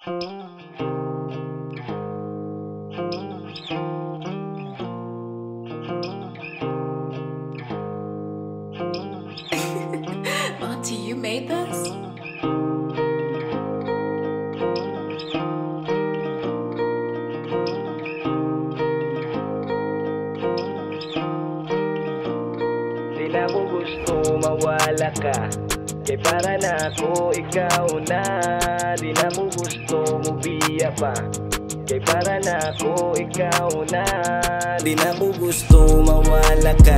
Auntie, you made this? Di na ko gusto mawala ka, kay para na ako ikaw na. Di na ko gusto mubiya pa, kay para na ako ikaw na. Di na ko gusto mawala ka,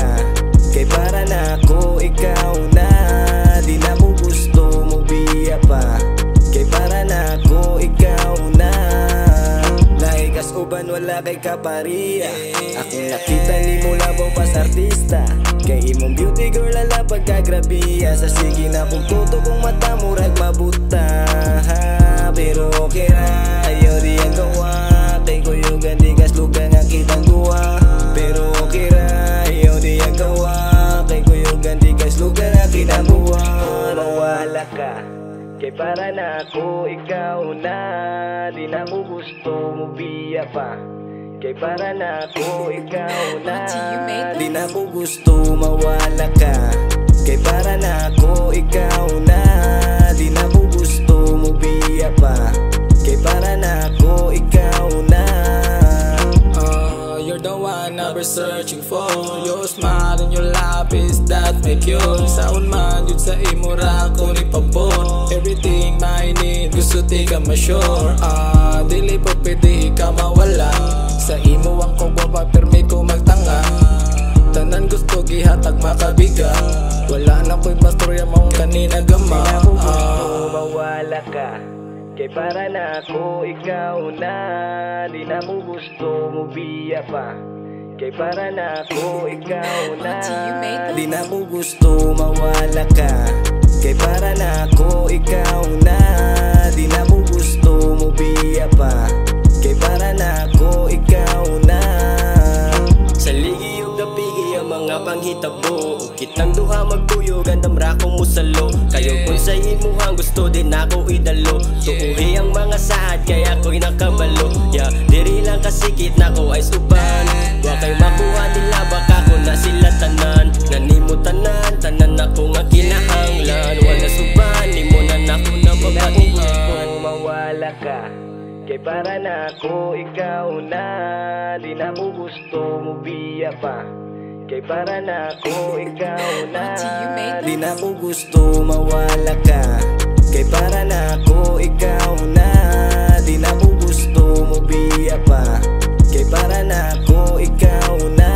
kay para na ako ikaw na. Di na ko gusto mubiya pa, kay para na ako ikaw na. Laikas uban wala kay kapariya, akong nakita ni mo labaw pas artista. Kay imong beauty girl ala pagkagrabiya, sa sige na kung toto kong mata murag mabuta. Pero okay ra, ayaw di ang gawa, kay kuyugan di kaslugan nga kitang duwa. Pero okay ra, ayaw di ang gawa, kay kuyugan di kaslugan nga kitang duwa. Mawala ka, kay para na ako ikaw na. Di na ko gusto mubiya pa, kay para na ako ikaw na. Di na ko gusto mawala ka, kay para na ako ikaw na. Di na ko gusto mubiya pa, kay para na ako ikaw na. You're the one I've been searching for. Your smile and your laugh is that make you. Saon man yun sa imo ra ko ni pabor. Everything my need gusto di ka ma-sure. Dili pa pwede ka mawala, sa imo ang kogwa permi ko magtanga. Tanan gusto gihatag makabiga, wala na ko'y pastorya mong kanina gama. Di na ko gusto mawala ka, kay para na ako ikaw na. Di na ko gusto mubiya pa, kay para na ako ikaw na. Di na ko gusto mawala ka, kay para na ako ikaw na. Di na ko gusto mubiya pa, kay para na ako ikaw na. Sa ligi yung dapigi ang mga panghitabo, kitang duha magtuyog andam ra kong musalo. Kayo kung sa imuhang gusto din ako idalo, tuuhi ang mga saad kaya ako'y nakabalo. Diri lang kasikit na ko ay suban, wa kay makuha nila baka ko na sila tanan. Nanimo tanan, tanan ako nga kinahanglan. Wala suban, nimo na nako na mabatihan. Mawala ka, kay para na ako ikaw na. Di na ko gusto mubiya pa, kay para na ako ikaw na. Di na ko gusto mawala ka, kay para na ako ikaw na. Di na ko gusto mubiya pa, kay para na ako ikaw na.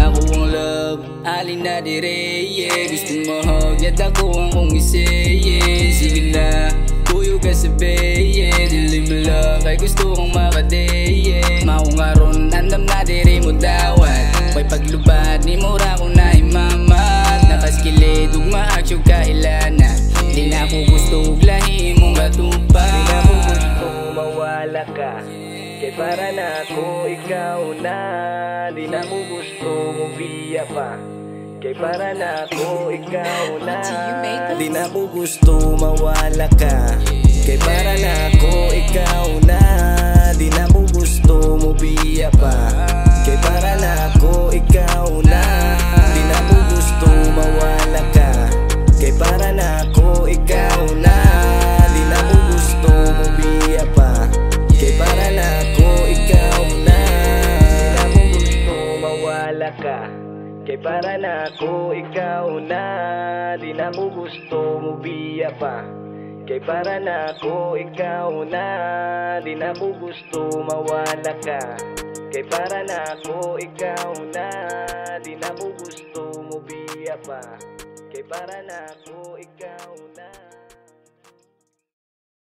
Ako ang love, alin na dire, yeah. Gusto mo hagyat ako ang kong isi, yeah. Sige na, kuyo ka sabi, yeah. Dili mo lang, kay gusto kong makade, yeah. Maong aron, andam na dire mo dawat, may paglubad, ni mo ra kong naimamat. Nakaskilid, ugma-aksyo kailana, di na ko gusto uglahi mong katupad. Di na ko gusto mawala ka, kay para na ako ikaw na. Di na ko gusto mubiya pa, kay para na ako ikaw na. Di na ko gusto mawala ka, kay para na ako ikaw na. Di na ko gusto mubiya pa, kay para na ako ikaw na. Di na ko gusto mawala ka, kay para na ako ikaw na. Di na ko gusto mubiya pa, kay para na ako ikaw na. Di na ko gusto mawala ka, kay para na ako ikaw na. Di na ko gusto mubiya pa, kay para na ako ikaw na. Di na ko gusto mawala ka, kay para na ako ikaw na. Di na ko gusto mubiya pa, kay para na ako ikaw na.